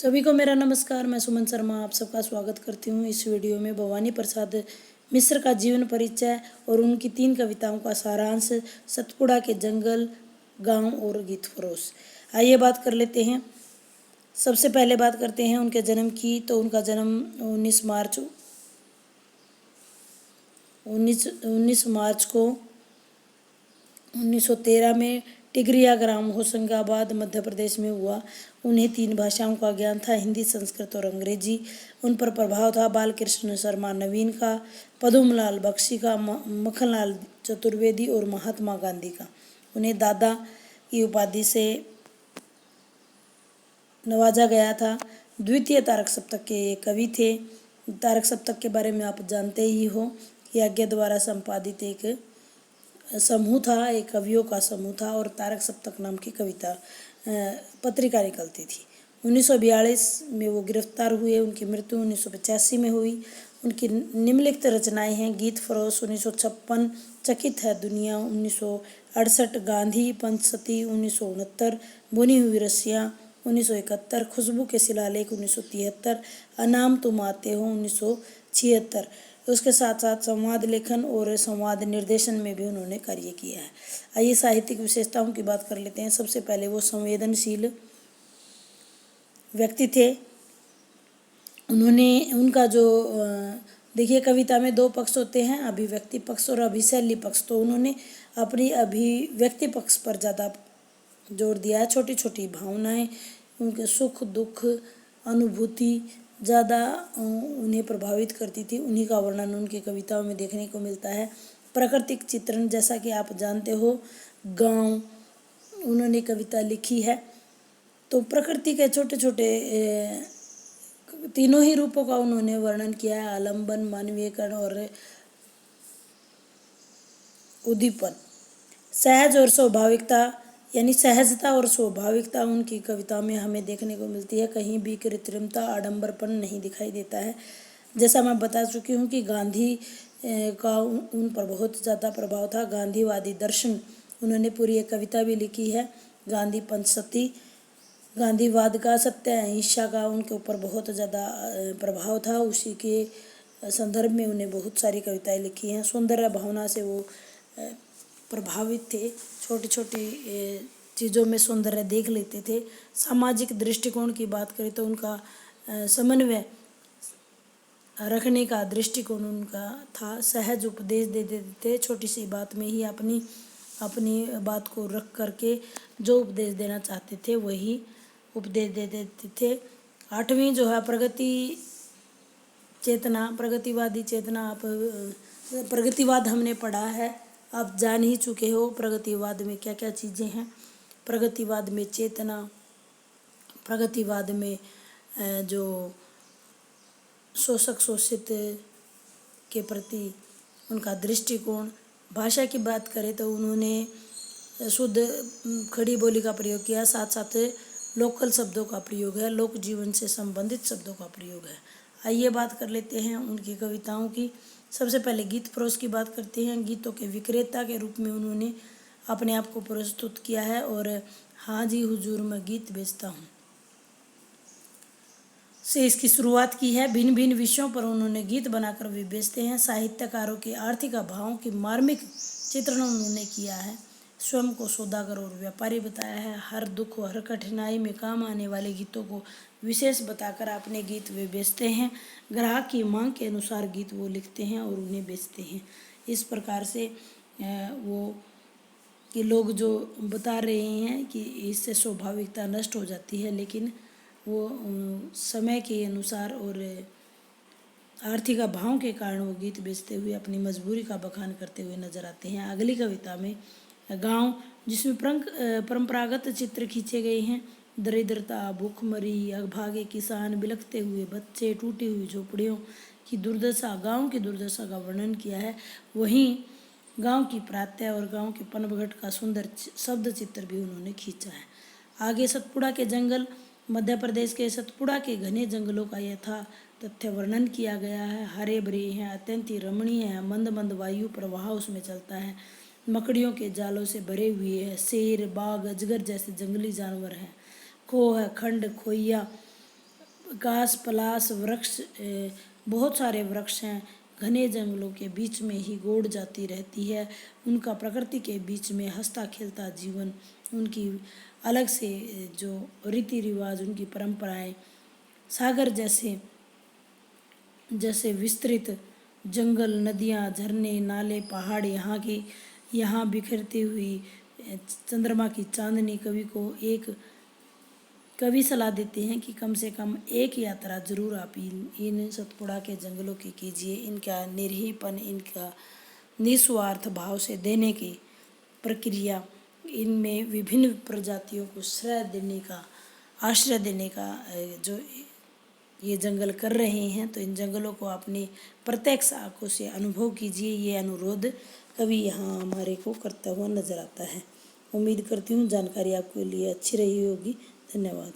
सभी को मेरा नमस्कार। मैं सुमन शर्मा आप सबका स्वागत करती हूँ इस वीडियो में। भवानी प्रसाद मिश्र का जीवन परिचय और उनकी 3 कविताओं का सारांश, सतपुड़ा के जंगल, गांव और गीत फरोश। आइए बात कर लेते हैं। सबसे पहले बात करते हैं उनके जन्म की। तो उनका जन्म 19 मार्च को 1913 में टिगरिया ग्राम होशंगाबाद मध्य प्रदेश में हुआ। उन्हें 3 भाषाओं का ज्ञान था, हिंदी, संस्कृत और अंग्रेजी। उन पर प्रभाव था बालकृष्ण शर्मा नवीन का, पदुमलाल बख्शी का, मक्खनलाल चतुर्वेदी और महात्मा गांधी का। उन्हें दादा की उपाधि से नवाजा गया था। द्वितीय तारक सप्तक के ये कवि थे। तारक सप्तक के बारे में आप जानते ही हो कि आज्ञा द्वारा संपादित एक समूह था, एक कवियों का समूह था और तारक सप्तक नाम की कविता पत्रिका निकलती थी। 1942 में वो गिरफ्तार हुए। उनकी मृत्यु 1985 में हुई। उनकी निम्नलिखित रचनाएं हैं: गीत फरोश 1956, चकित है दुनिया 1968, गांधी पंचसती 1969, बुनी हुई रस्सियाँ 1971, खुशबू के शिलालेख 1973, अनाम तुम आते हो 1976। उसके साथ साथ संवाद लेखन और संवाद निर्देशन में भी उन्होंने कार्य किया है। आइए साहित्यिक विशेषताओं की बात कर लेते हैं। सबसे पहले वो संवेदनशील व्यक्ति थे। उनका जो देखिए, कविता में 2 पक्ष होते हैं, अभिव्यक्ति पक्ष और अभिशैली पक्ष। तो उन्होंने अपनी अभिव्यक्ति पक्ष पर ज़्यादा जोर दिया है। छोटी छोटी भावनाएं, उनके सुख दुख अनुभूति ज़्यादा उन्हें प्रभावित करती थी। उन्हीं का वर्णन उनकी कविताओं में देखने को मिलता है। प्राकृतिक चित्रण, जैसा कि आप जानते हो, गांव उन्होंने कविता लिखी है। तो प्रकृति के छोटे छोटे तीनों ही रूपों का उन्होंने वर्णन किया है: आलंबन, मानवीयकरण और उद्दीपन। सहज और स्वाभाविकता, यानी सहजता और स्वाभाविकता उनकी कविता में हमें देखने को मिलती है। कहीं भी कृत्रिमता, आडंबरपन नहीं दिखाई देता है। जैसा मैं बता चुकी हूँ कि गांधी का उन पर बहुत ज़्यादा प्रभाव था। गांधीवादी दर्शन, उन्होंने पूरी एक कविता भी लिखी है, गांधी पंचसती। गांधीवाद का, सत्य अहिंसा का उनके ऊपर बहुत ज़्यादा प्रभाव था। उसी के संदर्भ में उन्हें बहुत सारी कविताएं लिखी हैं। सौंदर्य भावना से वो प्रभावित थे। छोटी छोटी चीज़ों में सौंदर्य देख लेते थे। सामाजिक दृष्टिकोण की बात करें तो उनका समन्वय रखने का दृष्टिकोण उनका था। सहज उपदेश दे देते थे। छोटी सी बात में ही अपनी बात को रख करके जो उपदेश देना चाहते थे वही उपदेश दे देते थे। 8वीं जो है प्रगतिवादी चेतना, आप प्रगतिवाद हमने पढ़ा है, आप जान ही चुके हो प्रगतिवाद में क्या क्या चीज़ें हैं। प्रगतिवाद में चेतना, प्रगतिवाद में जो शोषक शोषित के प्रति उनका दृष्टिकोण। भाषा की बात करें तो उन्होंने शुद्ध खड़ी बोली का प्रयोग किया, साथ साथ लोकल शब्दों का प्रयोग है, लोक जीवन से संबंधित शब्दों का प्रयोग है। आइए बात कर लेते हैं उनकी कविताओं की। सबसे पहले गीत फरोश की बात करते हैं। गीतों के विक्रेता के रूप में उन्होंने अपने आप को प्रस्तुत किया है और हाँ जी हुजूर मैं गीत बेचता हूँ से इसकी शुरुआत की है। भिन्न भिन्न विषयों पर उन्होंने गीत बनाकर वे बेचते हैं। साहित्यकारों के आर्थिक अभावों की मार्मिक चित्रण उन्होंने किया है। स्वयं को सौदागर और व्यापारी बताया है। हर दुख और हर कठिनाई में काम आने वाले गीतों को विशेष बताकर अपने गीत वे बेचते हैं। ग्राहक की मांग के अनुसार गीत वो लिखते हैं और उन्हें बेचते हैं। इस प्रकार से वो कि लोग जो बता रहे हैं कि इससे स्वाभाविकता नष्ट हो जाती है, लेकिन वो समय के अनुसार और आर्थिक अभाव के कारण वो गीत बेचते हुए अपनी मजबूरी का बखान करते हुए नजर आते हैं। अगली कविता में गांव, जिसमें परंपरागत चित्र खींचे गए हैं। दरिद्रता, भूखमरी, अभागे किसान, बिलखते हुए बच्चे, टूटी हुई झोपड़ियों की दुर्दशा, गांव की दुर्दशा का वर्णन किया है। वहीं गांव की प्रातः और गांव के पनघट का सुंदर शब्द चित्र भी उन्होंने खींचा है। आगे सतपुड़ा के जंगल, मध्य प्रदेश के सतपुड़ा के घने जंगलों का यथा तथ्य वर्णन किया गया है। हरे भरे हैं, अत्यंत ही रमणीय है, मंद मंद वायु प्रवाह उसमें चलता है, मकड़ियों के जालों से भरे हुए है। शेर, बाघ, अजगर जैसे जंगली जानवर हैं। खो है, खंड, खोइया घास पलास वृक्ष बहुत सारे वृक्ष हैं, घने जंगलों के बीच में ही गोड़ जाती रहती है। उनका प्रकृति के बीच में हंसता खेलता जीवन, उनकी अलग से जो रीति रिवाज, उनकी परंपराएं, सागर जैसे जैसे विस्तृत जंगल, नदियाँ, झरने, नाले, पहाड़, यहाँ बिखरती हुई चंद्रमा की चांदनी। कवि सलाह देते हैं कि कम से कम एक यात्रा जरूर आप इन सतपुड़ा के जंगलों की कीजिए। इनका निर्भीपन, इनका निस्वार्थ भाव से देने की प्रक्रिया, इनमें विभिन्न प्रजातियों को आश्रय देने का जो ये जंगल कर रहे हैं, तो इन जंगलों को अपनी प्रत्यक्ष आंखों से अनुभव कीजिए। ये अनुरोध कवि यहाँ हमारे को करता हुआ नजर आता है। उम्मीद करती हूँ जानकारी आपके लिए अच्छी रही होगी। धन्यवाद।